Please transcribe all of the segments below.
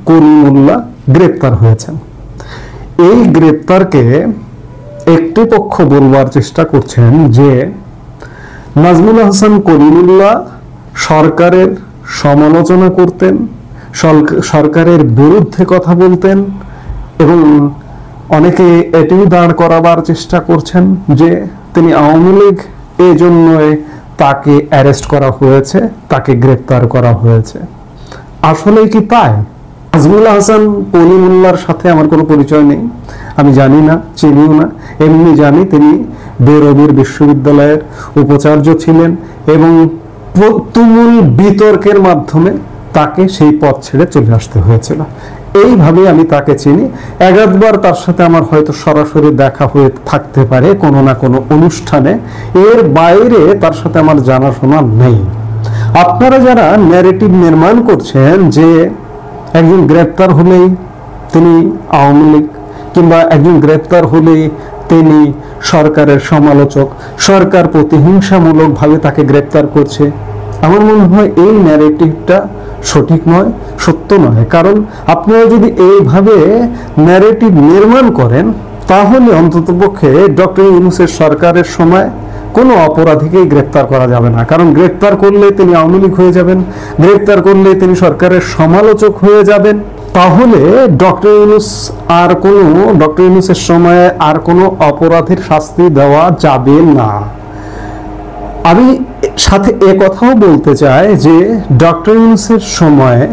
কলিমুল্লাহ গ্রেপ্তার হয়েছেন। এই গ্রেপ্তারকে একটি পক্ষ বলবার চেষ্টা করছেন যে নাজমুল হাসান কলিমুল্লাহ সরকারের সমালোচনা করতেন, সরকারের বিরুদ্ধে কথা বলতেন, এবং অনেকে এটিও দাঁড় করাবার চেষ্টা করছেন যে তিনি আওয়ামী লীগ, এই জন্যই তাকে অ্যারেস্ট করা হয়েছে, তাকে গ্রেপ্তার করা হয়েছে। আসলে কি তাই? নাজমুল হাসান কলিমুল্লাহর সাথে আমার কোনো পরিচয় নেই, আমি জানি না, চিনিও না। এমনি জানি তিনি বেরবির বিশ্ববিদ্যালয়ের উপাচার্য ছিলেন এবং তুমুল বিতর্কের মাধ্যমে তাকে সেই পদ ছেড়ে চলে আসতে হয়েছিল। এইভাবে আমি তাকে চিনি। একবার তার সাথে আমার হয়তো সরাসরি দেখা হয়ে থাকতে পারে কোনো না কোনো অনুষ্ঠানে, এর বাইরে তার সাথে আমার জানাশোনা নেই। আপনারা যারা ন্যারেটিভ নির্মাণ করছেন যে একজন গ্রেপ্তার হলেই তিনি আওয়ামী লীগ, কিংবা একজন গ্রেপ্তার হলেই তিনি সরকারের সমালোচক, সরকার প্রতিহিংসামূলকভাবে তাকে গ্রেপ্তার করছে, আমার মনে হয় এই ন্যারেটিভটা সঠিক নয়, সত্য নয়। কারণ আপনারা যদি এইভাবে ন্যারেটিভ নির্মাণ করেন তাহলে অন্ততপক্ষে ডক্টর ইউনূসের সরকারের সময় কোনো অপরাধীকেই গ্রেপ্তার করা যাবে না। কারণ গ্রেপ্তার করলে তিনি আওয়ামী লীগ হয়ে যাবেন, গ্রেপ্তার করলে তিনি সরকারের সমালোচক হয়ে যাবেন। তাহলে ডক্টর ইউনূসের সময়ে আর কোনো অপরাধীর শাস্তি দেওয়া যাবে না। আমি সাথে এ কথাও বলতে চাই যে ডক্টর ইউনূসের সময়ে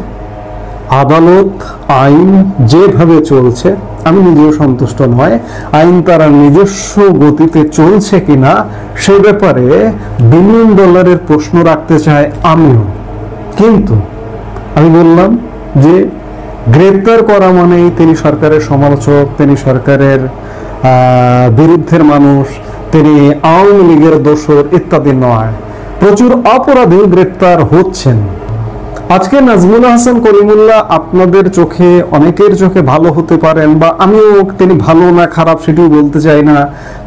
আদালত, আইন যেভাবে চলছে আমি নিজেও সন্তুষ্ট নয়। আইন তারা নিজস্ব গতিতে চলছে কিনা সে ব্যাপারে বিলিয়ন ডলারের প্রশ্ন রাখতে চাই আমিও। কিন্তু আমি বললাম যে গ্রেপ্তার করা মানেই তিনি সরকারের সমালোচক, তিনি সরকারের বিরুদ্ধের মানুষ, তিনি আওয়ামী লীগের দোসর ইত্যাদি নয়। প্রচুর অপরাধী গ্রেপ্তার হচ্ছেন। আজকে নাজমুল হাসান কলিমুল্লাহ আপনাদের চোখে, অনেকের চোখে ভালো হতে পারেন, বা আমিও তিনি ভালো না খারাপ সেটিও বলতে চাই না,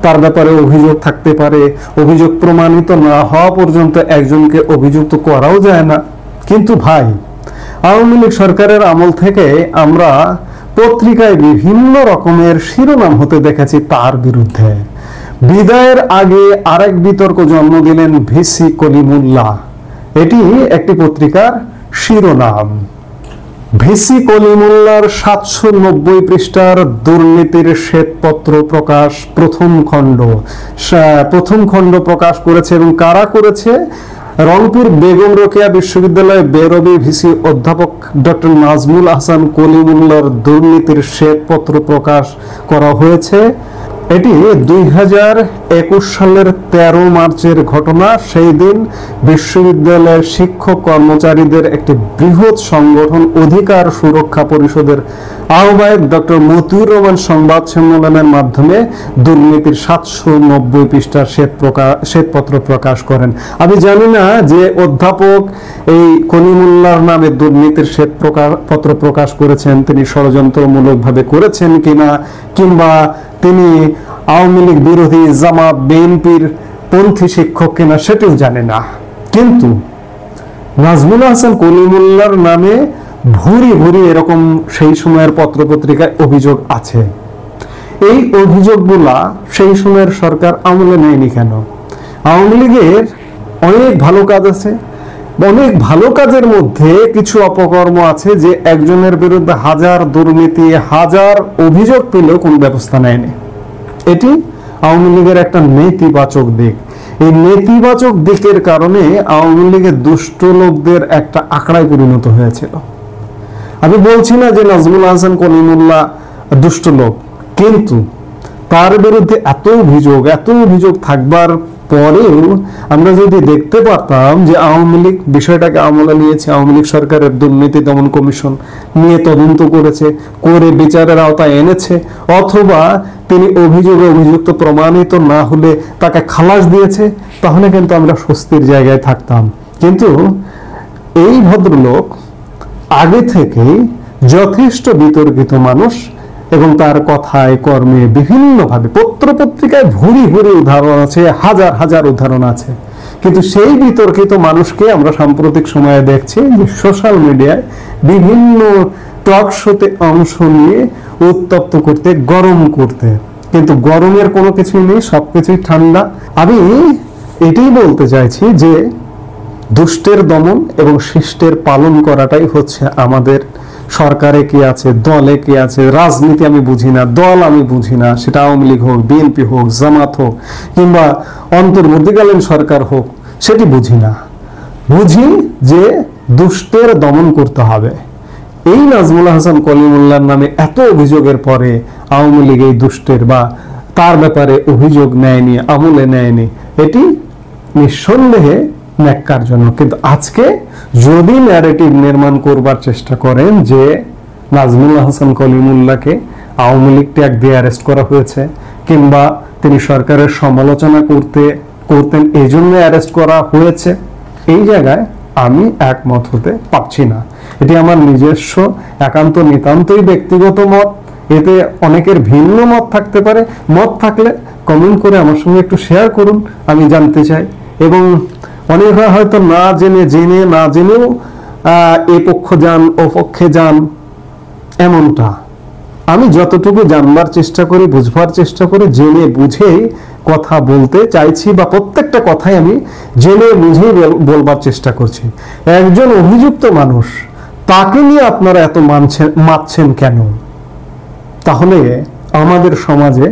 তার ব্যাপারে অভিযোগ থাকতে পারে। অভিযোগ প্রমাণিত না হওয়া পর্যন্ত একজনকে অভিযুক্ত করাও যায় না। কিন্তু ভাই, আওয়ামী লীগ সরকারের আমল থেকে আমরা পত্রিকায় বিভিন্ন রকমের শিরোনাম হতে দেখেছি তার বিরুদ্ধে। বিদায়ের আগে আরেক বিতর্ক জন্ম দিলেন ভিসি কলিমুল্লাহ, এটি একটি পত্রিকার শিরোনাম। ভিসি কলিমুল্লাহর 790 পৃষ্ঠার দুর্নীতির শ্বেতপত্র প্রকাশ, প্রথম খণ্ড প্রকাশ করেছে। এবং কারা করেছে? রংপুর বেগম রোকেয়া বিশ্ববিদ্যালয়ে বেরবি ভিসি অধ্যাপক ডক্টর নাজমুল হাসান কলিমুল্লাহর দুর্নীতির শ্বেতপত্র প্রকাশ করা হয়েছে। এটি 2021 সালের 13 মার্চের ঘটনা। সেই দিন বিশ্ববিদ্যালয়ের শিক্ষক কর্মচারীদের একটি বৃহৎ সংগঠন অধিকার সুরক্ষা পরিষদের আহ্বায়ক ডক্টর মতিউর রহমান সংবাদ সম্মেলনের মাধ্যমে দুর্নীতির 790 পৃষ্ঠার শ্বেতপত্র প্রকাশ করেন। আমি জানি না যে অধ্যাপক এই কলিমুল্লাহর নামে দুর্নীতির শ্বেতপত্র প্রকাশ করেছেন তিনি ষড়যন্ত্রমূলকভাবে করেছেন কিনা, কিংবা তিনি আওয়ামী লীগ বিরোধী জামাত বিএনপির পন্থী শিক্ষক কিনা সেটিও জানে না। কিন্তু নাজমুল হাসান কলিমুল্লাহর নামে ভুরি ভুরি এরকম সেই সময়ের পত্রপত্রিকায় অভিযোগ আছে। এই অভিযোগগুলা সেই সময়ের সরকার আমলে নেয়নি কেন? আওয়ামী লীগের অনেক ভালো কাজ আছে, অনেক ভালো কাজের মধ্যে কিছু অপকর্ম আছে যে একজনের বিরুদ্ধে হাজার দুর্নীতি, হাজার অভিযোগ পেলেও কোনো ব্যবস্থা নেয়নি। এটি আওয়ামী লীগের একটা নেতিবাচক দিক। এই নেতিবাচক দিকের কারণে আওয়ামী লীগের দুষ্ট লোকদের একটা আখড়ায় পরিণত হয়েছিল। আমি বলছি না যে নাজমুল হাসান কলিমুল্লাহ দুষ্ট লোক, কিন্তু তার বিরুদ্ধে এত অভিযোগ থাকবার পরেও আমরা যদি দেখতে পারতাম যে আওয়ামী লীগ বিষয়টাকে আমলে নিয়েছে, আওয়ামী লীগ সরকারের দুর্নীতি দমন কমিশন নিয়ে তদন্ত করেছে, করে বিচারের আওতায় এনেছে, অথবা তিনি অভিযুক্ত প্রমাণিত না হলে তাকে খালাস দিয়েছে, তাহলে কিন্তু আমরা স্বস্তির জায়গায় থাকতাম। কিন্তু এই ভদ্রলোক আগে থেকেই যথেষ্ট বিতর্কিত মানুষ, এবং তার কথায় কর্মে বিভিন্নভাবে পত্রপত্রিকায় ভুরি ভুরি উদাহরণ আছে, হাজার হাজার উদাহরণ আছে। কিন্তু সেই বিতর্কিত মানুষকে আমরা সাম্প্রতিক সময়ে দেখছি যে সোশ্যাল মিডিয়ায় বিভিন্ন টক শোতে অংশ নিয়ে উত্তপ্ত করতে, গরম করতে, কিন্তু গরমের কোনো কিছুই নেই, সবকিছুই ঠান্ডা। আমি এটাই বলতে চাইছি যে দুষ্টের দমন এবং শিষ্টের পালন করাটাই হচ্ছে আমাদের। সরকারে কি আছে, দলে কি আছে, রাজনীতি আমি বুঝি না, দল আমি বুঝি না, সেটা আওয়ামী লীগ হোক, বিএনপি হোক, জামাত হোক, কিংবা অন্তর্বর্তীকালীন সরকার হোক, সেটি বুঝি না। বুঝি যে দুষ্টের দমন করতে হবে। এই নাজমুল হাসান কলিমুল্লাহর নামে এত অভিযোগের পরে আওয়ামী লীগ এই দুষ্টের বা তার ব্যাপারে অভিযোগ নেয়নি, আমলে নেয়নি, এটি নিঃসন্দেহে ন্যাক্কারজনক। কিন্তু আজকে যদি ন্যারেটিভ নির্মাণ করবার চেষ্টা করেন যে নাজমুল হাসান কলিমুল্লাহকে আওয়ামী লীগ ট্যাগ দিয়ে অ্যারেস্ট করা হয়েছে, কিংবা তিনি সরকারের সমালোচনা করতেন এই জন্য অ্যারেস্ট করা হয়েছে, এই জায়গায় আমি একমত হতে পারছি না। এটি আমার নিজস্ব একান্ত নিতান্তই ব্যক্তিগত মত। এতে অনেকের ভিন্ন মত থাকতে পারে। মত থাকলে কমেন্ট করে আমার সঙ্গে একটু শেয়ার করুন, আমি জানতে চাই। এবং অনেকে হয়তো না জেনে না জেনেও এ পক্ষ যান ও পক্ষে যান, এমনটা। আমি যতটুকু জানবার চেষ্টা করি, বুঝবার চেষ্টা করি, জেনে বুঝে কথা বলতে চাইছি, বা প্রত্যেকটা কথাই আমি জেনে বুঝে বলবার চেষ্টা করছি। একজন অভিযুক্ত মানুষ, তাকে নিয়ে আপনারা এত মারছেন কেন? তাহলে আমাদের সমাজে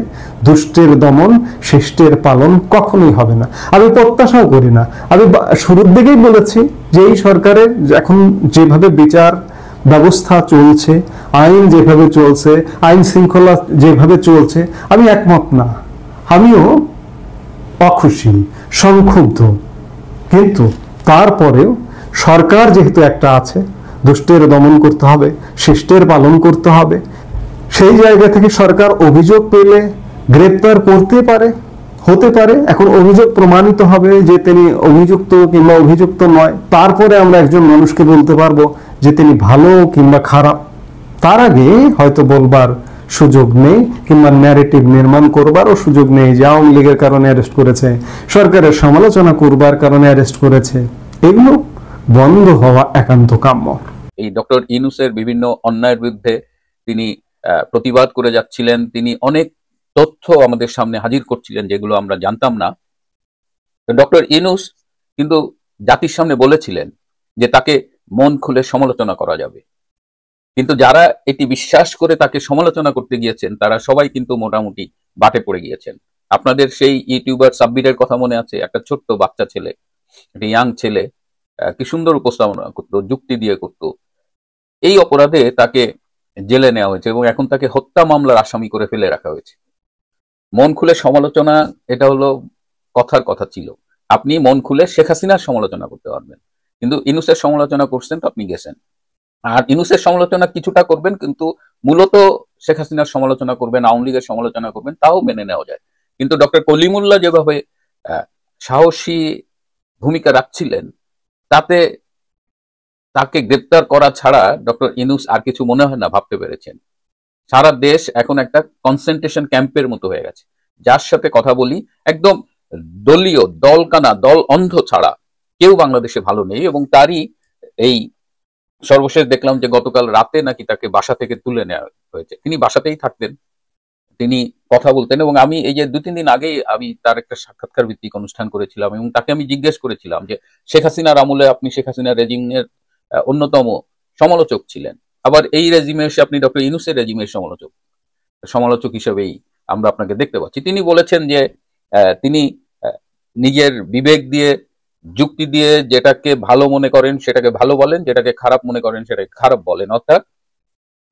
দুষ্টের দমন, শিষ্টের পালন কখনোই হবে না। আমি প্রত্যাশাও করি না। আমি শুরুর দিকেই বলেছি যে এই সরকারের এখন যেভাবে বিচার ব্যবস্থা চলছে, আইন যেভাবে চলছে, আইন শৃঙ্খলা যেভাবে চলছে, আমি একমত না। আমিও অখুশি, সংক্ষুব্ধ। কিন্তু তারপরেও সরকার যেহেতু একটা আছে, দুষ্টের দমন করতে হবে, শিষ্টের পালন করতে হবে। সেই জায়গা থেকে সরকার অভিযোগ পেলে গ্রেপ্তার করতে পারে, হতে পারে। এখন অভিযোগ প্রমাণিত হবে যে তিনি অভিযুক্ত কিংবা অভিযুক্ত নয়, তারপরে আমরা একজন মানুষকে বলতে পারবো যে তিনি ভালো কিংবা খারাপ। তার আগে হয়তো বলবার সুযোগ নেই, কিংবা ন্যারেটিভ নির্মাণ করবারও সুযোগ নেই যে আওয়ামী লীগের কারণে অ্যারেস্ট করেছে, সরকারের সমালোচনা করবার কারণে অ্যারেস্ট করেছে। এগুলো বন্ধ হওয়া একান্ত কাম্য। এই ডক্টর ইউনূসের বিভিন্ন অন্যায়ের বিরুদ্ধে তিনি প্রতিবাদ করে যাচ্ছিলেন। তিনি অনেক তথ্য আমাদের সামনে হাজির করছিলেন যেগুলো আমরা জানতাম না। ডক্টর ইউনূস কিন্তু জাতির সামনে বলেছিলেন যে তাকে মন খুলে সমালোচনা করা যাবে, কিন্তু যারা এটি বিশ্বাস করে তাকে সমালোচনা করতে গিয়েছেন তারা সবাই কিন্তু মোটামুটি বাটে পড়ে গিয়েছেন। আপনাদের সেই ইউটিউবার সাব্বিরের কথা মনে আছে? একটা ছোট্ট বাচ্চা ছেলে, একটা ইয়াং ছেলে, কি সুন্দর উপস্থাপনা করতো, যুক্তি দিয়ে করতো। এই অপরাধে তাকে জেলে নেওয়া হয়েছে এবং এখন তাকে হত্যা মামলার আসামি করে ফেলে রাখা হয়েছে। মন খুলে সমালোচনা, এটা হলো কথার কথা ছিল। আপনি মন খুলে শেখ হাসিনার সমালোচনা করতে পারবেন, কিন্তু ইউনূসের সমালোচনা করছেন তো আপনি গেছেন। আর ইউনূসের সমালোচনা কিছুটা করবেন, কিন্তু মূলত শেখ হাসিনার সমালোচনা করবেন, আওয়ামী লীগের সমালোচনা করবেন, তাও মেনে নেওয়া যায়। কিন্তু ডক্টর কলিমুল্লাহ যেভাবে সাহসী ভূমিকা রাখছিলেন, তাতে তাকে গ্রেপ্তার করা ছাড়া ডক্টর ইউনূস আর কিছু মনে হয় না ভাবতে পেরেছেন। সারা দেশ এখন একটা কনসেন্ট্রেশন ক্যাম্পের মতো হয়ে গেছে। যার সাথে কথা বলি, একদম দলীয়, দলকানা, দল অন্ধ ছাড়া কেউ বাংলাদেশে ভালো নেই। এবং তারই এই সর্বশেষ দেখলাম যে গতকাল রাতে নাকি তাকে বাসা থেকে তুলে নেওয়া হয়েছে। তিনি বাসাতেই থাকতেন, তিনি কথা বলতেন। এবং আমি এই যে 2-3 দিন আগেই আমি তার একটা সাক্ষাৎকার ভিত্তিক অনুষ্ঠান করেছিলাম এবং তাকে আমি জিজ্ঞেস করেছিলাম যে শেখ হাসিনার আমলে আপনি শেখ হাসিনার রেজিমের অন্যতম সমালোচক ছিলেন, আবার এই রেজিমে এসে আপনি ডক্টর ইউনূসের রেজিমের সমালোচক হিসেবেই আমরা আপনাকে দেখতে পাচ্ছি। তিনি বলেছেন যে তিনি নিজের বিবেক দিয়ে, যুক্তি দিয়ে যেটাকে ভালো মনে করেন সেটাকে ভালো বলেন, যেটাকে খারাপ মনে করেন সেটাকে খারাপ বলেন। অর্থাৎ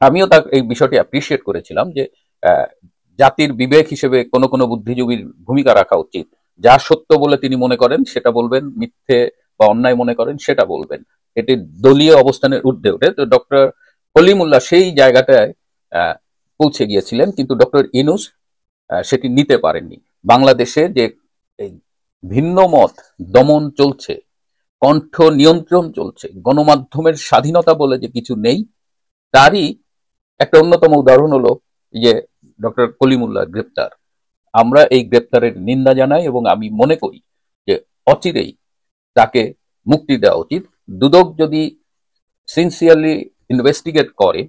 আমিও তার এই বিষয়টি অ্যাপ্রিসিয়েট করেছিলাম যে জাতির বিবেক হিসেবে কোনো কোনো বুদ্ধিজীবীর ভূমিকা রাখা উচিত। যা সত্য বলে তিনি মনে করেন সেটা বলবেন, মিথ্যে বা অন্যায় মনে করেন সেটা বলবেন। এটি দলীয় অবস্থানের ঊর্ধ্বে ওঠে। তো ডক্টর কলিমুল্লাহ সেই জায়গাটায় পৌঁছে গিয়েছিলেন, কিন্তু ডক্টর ইউনূস সেটি নিতে পারেননি। বাংলাদেশে যে এই ভিন্ন মত দমন চলছে, কণ্ঠ নিয়ন্ত্রণ চলছে, গণমাধ্যমের স্বাধীনতা বলে যে কিছু নেই, তারই একটা অন্যতম উদাহরণ হলো যে ডক্টর কলিমুল্লাহ গ্রেপ্তার। আমরা এই গ্রেপ্তারের নিন্দা জানাই এবং আমি মনে করি যে অচিরেই তাকে মুক্তি দেওয়া উচিত। দুদক যদি সিনসিয়ারলি ইনভেস্টিগেট করে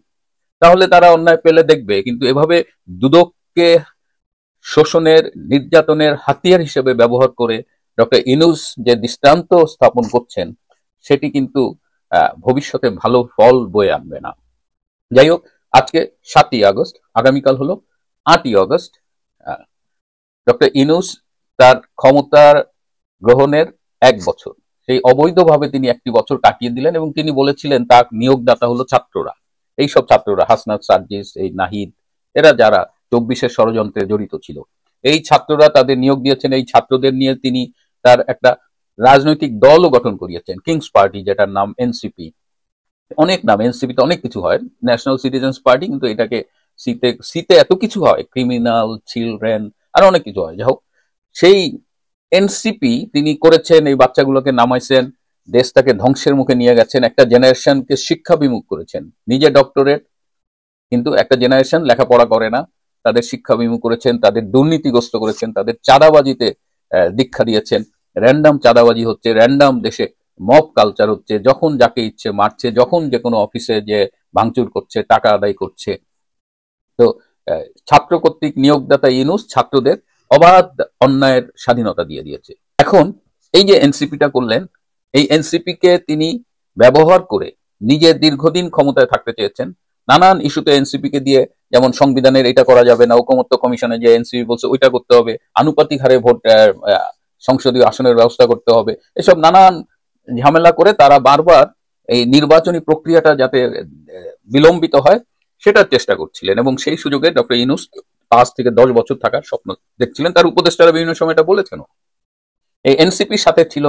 তাহলে তারা অন্যায় পেলে দেখবে, কিন্তু এভাবে দুদককে শোষণের, নির্যাতনের হাতিয়ার হিসেবে ব্যবহার করে ডক্টর ইউনূস যে দৃষ্টান্ত স্থাপন করছেন সেটি কিন্তু ভবিষ্যতে ভালো ফল বয়ে আনবে না। যাই হোক, আজকে 7ই আগস্ট, আগামীকাল হলো 8ই আগস্ট। ডক্টর ইউনূস তার ক্ষমতার গ্রহণের 1 বছর, সেই অবৈধভাবে তিনি 1টি বছর কাটিয়ে দিলেন এবং তিনি বলেছিলেন তার নিয়োগদাতা হলো ছাত্ররা। এইসব ছাত্ররা, হাসনাত, সার্জিস, এই নাহিদ, এরা যারা 24-এর ষড়যন্ত্রে জড়িত ছিল, এই ছাত্ররা তাদের নিয়োগ দিয়েছেন। এই ছাত্রদের নিয়ে তিনি তার একটা রাজনৈতিক দলও গঠন করিয়েছেন, কিংস পার্টি, যেটার নাম এনসিপি। অনেক নাম, এনসিপিতে অনেক কিছু হয়, ন্যাশনাল সিটিজেন্স পার্টি, কিন্তু এটাকে সিতে এত কিছু হয়, ক্রিমিনাল, চিলড্রেন, আর অনেক কিছু হয়। যাই হোক, সেই এনসিপি তিনি করেছেন, এই বাচ্চাগুলোকে নামাইছেন, দেশটাকে ধ্বংসের মুখে নিয়ে গেছেন, একটা জেনারেশনকে শিক্ষা বিমুখ করেছেন। নিজে ডক্টরেট, কিন্তু একটা জেনারেশন লেখাপড়া করে না, তাদের শিক্ষা বিমুখ করেছেন, তাদের দুর্নীতিগ্রস্ত করেছেন, তাদের চাঁদাবাজিতে দীক্ষা দিয়েছেন। র্যান্ডাম চাঁদাবাজি হচ্ছে, র্যান্ডাম দেশে মব কালচার হচ্ছে, যখন যাকে ইচ্ছে মারছে, যখন যে কোনো অফিসে যে ভাঙচুর করছে, টাকা আদায় করছে। তো ছাত্র কর্তৃক নিয়োগদাতা ইউনূস ছাত্রদের অবাধ অন্যায়ের স্বাধীনতা দিয়ে দিয়েছে। এখন এই যে এনসিপিটা করলেন, এই এনসিপি কে তিনি ব্যবহার করে নিজে দীর্ঘদিন ক্ষমতায় থাকতে চেয়েছেন। নানান ইস্যুতে এনসিপি কে দিয়ে, যেমন সংবিধানের এটা করা যাবে না, ঐকমত্য কমিশনে যে এনসিপি বলছে ওইটা করতে হবে, আনুপাতিক হারে ভোট, সংসদীয় আসনের ব্যবস্থা করতে হবে, এসব নানান ঝামেলা করে তারা বারবার এই নির্বাচনী প্রক্রিয়াটা যাতে বিলম্বিত হয় সেটার চেষ্টা করছিলেন। এবং সেই সুযোগে ডক্টর ইউনূস 5 থেকে 10 বছর থাকার স্বপ্ন দেখছিলেন। তার উপদেষ্টারা বিভিন্ন সময় এটা বলেছেন। এই এনসিপির সাথে ছিল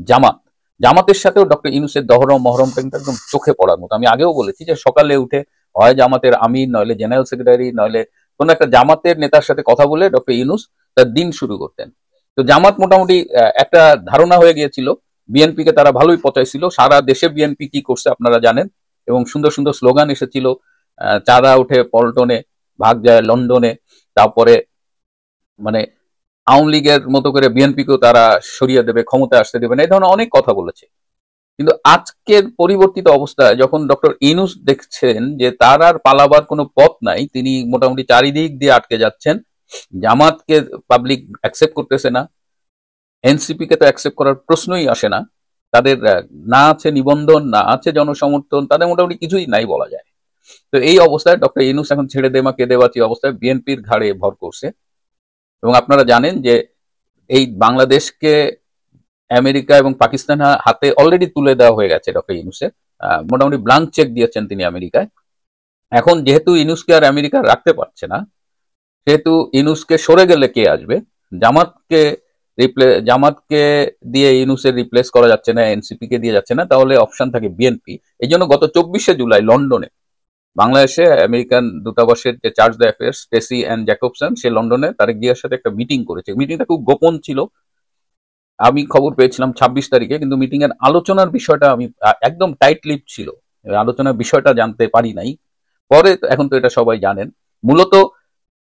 জামাত, জামাতের সাথেও ডক্টর ইউনূসের দহরম মহরমটা কিন্তু একদম চোখে পড়ার মতো। আমি আগেও বলেছি যে সকালে উঠে হয় জামাতের আমির, নইলে জেনারেল সেক্রেটারি, নইলে কোনো একটা জামাতের নেতার সাথে কথা বলে ডক্টর ইউনূস তার দিন শুরু করতেন। তো জামাত মোটামুটি একটা ধারণা হয়ে গিয়েছিল, বিএনপি কে তারা ভালোই পচাইছিল। সারা দেশে বিএনপি কি করছে আপনারা জানেন, এবং সুন্দর সুন্দর স্লোগান এসেছিল, চাঁদা উঠে পল্টনে, ভাগ যায় লন্ডনে, তারপরে মানে আওয়ামী লীগের মতো করে বিএনপিকেও তারা সরিয়ে দেবে, ক্ষমতায় আসতে দেবে না, এই ধরনের অনেক কথা বলেছে। কিন্তু আজকের পরিবর্তিত অবস্থায় যখন ডক্টর ইউনূস দেখছেন যে তার আর পালাবার কোনো পথ নাই, তিনি মোটামুটি চারিদিক দিয়ে আটকে যাচ্ছেন, জামাতকে পাবলিক অ্যাকসেপ্ট করতেছে না, এনসিপি কে তো অ্যাকসেপ্ট করার প্রশ্নই আসে না, তাদের না আছে নিবন্ধন, না আছে জনসমর্থন, তাদের মোটামুটি কিছুই নাই বলা যায়। তো এই অবস্থায় ডক্টর ইউনূস এখন ছেড়ে দেমা কে দেবাচি অবস্থায় বিএনপির ঘাড়ে ভর করছে। এবং আপনারা জানেন যে এই বাংলাদেশকে আমেরিকা এবং পাকিস্তান হাতে অলরেডি তুলে দেওয়া হয়ে গেছে ডক্টর ইউনূসের, মোটামুটি ব্লাঙ্ক চেক দিয়েছেন তিনি আমেরিকায়। এখন যেহেতু ইউনূসকে আর আমেরিকা রাখতে পারছে না, সেহেতু ইউনূসকে সরে গেলে কে আসবে, জামাতকে দিয়ে ইউনূসের রিপ্লেস করা যাচ্ছে না, এনসিপি কে দিয়ে যাচ্ছে না, তাহলে অপশন থাকে বিএনপি। এই জন্য গত 24শে জুলাই লন্ডনে বাংলাদেশে আমেরিকান দূতাবাসের যে chargé d'affaires Stacy and Jacobson, সে লন্ডনে তারেক জিয়ার সাথে একটা মিটিং করেছে। মিটিংটা খুব গোপন ছিল, আমি খবর পেয়েছিলাম 26 তারিখে, কিন্তু মিটিং এর আলোচনার বিষয়টা আমি একদম টাইট লিপ ছিল, আলোচনার বিষয়টা জানতে পারি নাই পরে। এখন তো এটা সবাই জানেন, মূলত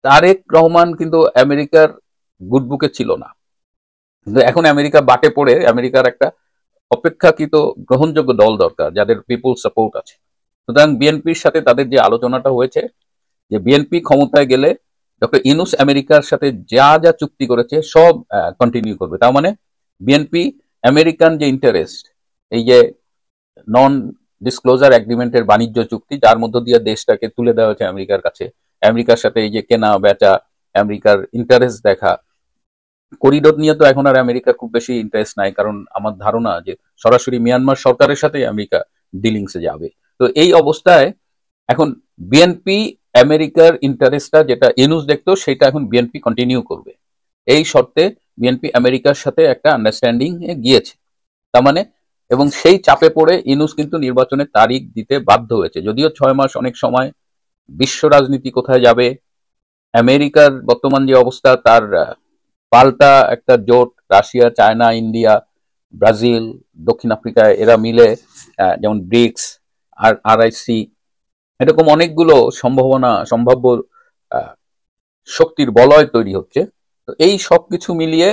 তারেক রহমান কিন্তু আমেরিকার গুড বুকে ছিল না, কিন্তু এখন আমেরিকা বাটে পড়ে আমেরিকার একটা অপেক্ষাকৃত গ্রহণযোগ্য দল দরকার যাদের পিপুল সাপোর্ট আছে। সুতরাং বিএনপির সাথে তাদের যে আলোচনাটা হয়েছে, যে বিএনপি ক্ষমতায় গেলে ডক্টর ইউনূস আমেরিকার সাথে যা যা চুক্তি করেছে সব কন্টিনিউ করবে। তার মানে বিএনপি আমেরিকান যে ইন্টারেস্ট, এই যে নন ডিসক্লোজার এগ্রিমেন্টের বাণিজ্য চুক্তি, যার মধ্য দিয়ে দেশটাকে তুলে দেওয়া হয়েছে আমেরিকার কাছে, আমেরিকার সাথে এই যে কেনা বেচা, আমেরিকার ইন্টারেস্ট দেখা, করিডোর নিয়ে তো এখন আর আমেরিকা খুব বেশি ইন্টারেস্ট নাই, কারণ আমার ধারণা যে সরাসরি মিয়ানমার সরকারের সাথে আমেরিকা ডিলিংসে যাবে। তো এই অবস্থায় এখন বিএনপি আমেরিকার ইন্টারেস্টটা যেটা ইউনূস দেখতো সেটা এখন বিএনপি কন্টিনিউ করবে, এই শর্তে বিএনপি আমেরিকার সাথে একটা আন্ডারস্ট্যান্ডিং এ গিয়েছে। তার মানে, এবং সেই চাপে পড়ে ইউনূস কিন্তু নির্বাচনের তারিখ দিতে বাধ্য হয়েছে। যদিও 6 মাস অনেক সময়, বিশ্ব রাজনীতি কোথায় যাবে, আমেরিকার বর্তমান যে অবস্থা, তার পাল্টা একটা জোট রাশিয়া, চায়না, ইন্ডিয়া, ব্রাজিল, দক্ষিণ আফ্রিকা, এরা মিলে যেমন ব্রিক্স আর আরআইসি, এরকম অনেকগুলো সম্ভাব্য শক্তির বলয় তৈরি হচ্ছে। তো এই সবকিছু মিলিয়ে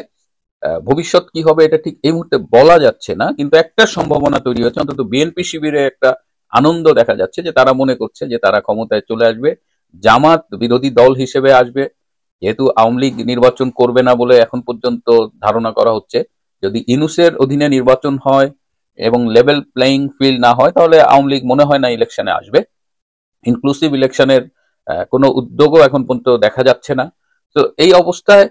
ভবিষ্যৎ কি হবে এটা ঠিক এই মুহূর্তে বলা যাচ্ছে না, কিন্তু একটা সম্ভাবনা তৈরি হচ্ছে, অন্তত বিএনপি শিবিরে একটা আনন্দ দেখা যাচ্ছে যে তারা মনে করছে যে তারা ক্ষমতায় চলে আসবে, জামাত বিরোধী দল হিসেবে আসবে। যেহেতু আওয়ামী লীগ নির্বাচন করবে না বলে এখন পর্যন্ত ধারণা করা হচ্ছে, যদি ইউনূসের অধীনে নির্বাচন হয় এবং লেভেল প্লেইং ফিল্ড না হয়, তাহলে আওয়ামী লীগ মনে হয় না ইলেকশনে আসবে। ইনক্লুসিভ ইলেকশনের কোনো উদ্যোগও এখন পর্যন্ত দেখা যাচ্ছে না। তো এই অবস্থায়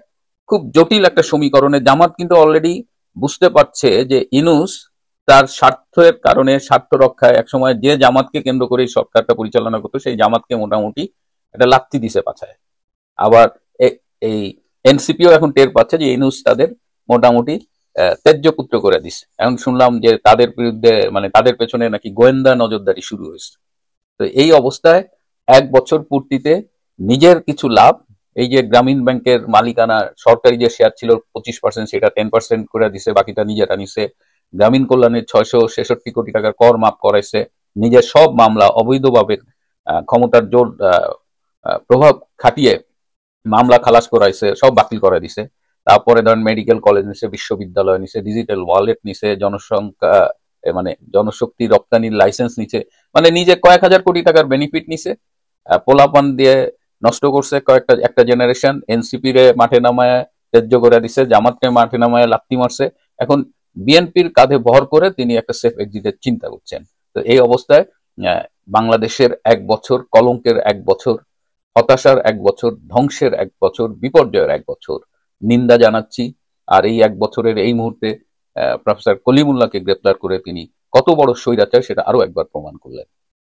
খুব জটিল একটা সমীকরণে জামাত কিন্তু অলরেডি বুঝতে পারছে যে ইউনূস তার স্বার্থের কারণে, স্বার্থ রক্ষায় একসময় যে জামাতকে কেন্দ্র করে এই সরকারটা পরিচালনা করতো, সেই জামাতকে মোটামুটি একটা লাথি দিছে পাছায়। আবার এই এনসিপিও এখন টের পাচ্ছে যে ইউনূস তাদের মোটামুটি ত্যায্য পুত্র করে দিছে। এখন শুনলাম যে তাদের বিরুদ্ধে, মানে তাদের পেছনে নাকি গোয়েন্দা নজরদারি শুরু হয়েছে। তো এই অবস্থায় 1 বছর পূর্তিতে নিজের কিছু লাভ, এই যে গ্রামীণ ব্যাংকের মালিকানা সরকারি যে শেয়ার ছিল 25%, সেটা 10% করে দিছে, বাকিটা নিজেরা নিছে। গ্রামীণ কল্যাণের 666 কোটি টাকার কর মাফ করাইছে। নিজের সব মামলা অবৈধভাবে ক্ষমতার জোর প্রভাব খাটিয়ে মামলা খালাস করাইছে, সব বাতিল করে দিছে। তারপরে ধরেন মেডিকেল কলেজ নিছে, বিশ্ববিদ্যালয় নিছে, ডিজিটাল ওয়ালেট নিছে, জনসংখ্যা মানে জনশক্তি রপ্তানির লাইসেন্স নিছে, মানে নিজে কয়েক হাজার কোটি টাকার বেনিফিট নিছে। পোলাপান দিয়ে নষ্ট করছে একটা জেনারেশন। এনসিপি রে মাঠে নামায় ত্যায্য করে দিছে, জামাতকে মাঠে নামায় লাত্তি মারছে। এখন বিএনপির কাঁধে ভর করে তিনি একটা সেফ এক্সিটের চিন্তা করছেন। তো এই অবস্থায় বাংলাদেশের 1 বছর, কলঙ্কের 1 বছর, হতাশার 1 বছর, ধ্বংসের 1 বছর, বিপর্যয়ের 1 বছর নিন্দা জানাচ্ছি। আর এই 1 বছরের এই মুহূর্তে প্রফেসর কলিমুল্লাহকে গ্রেপ্তার করে তিনি কত বড় স্বৈরাচার সেটা আরো একবার প্রমাণ করলেন।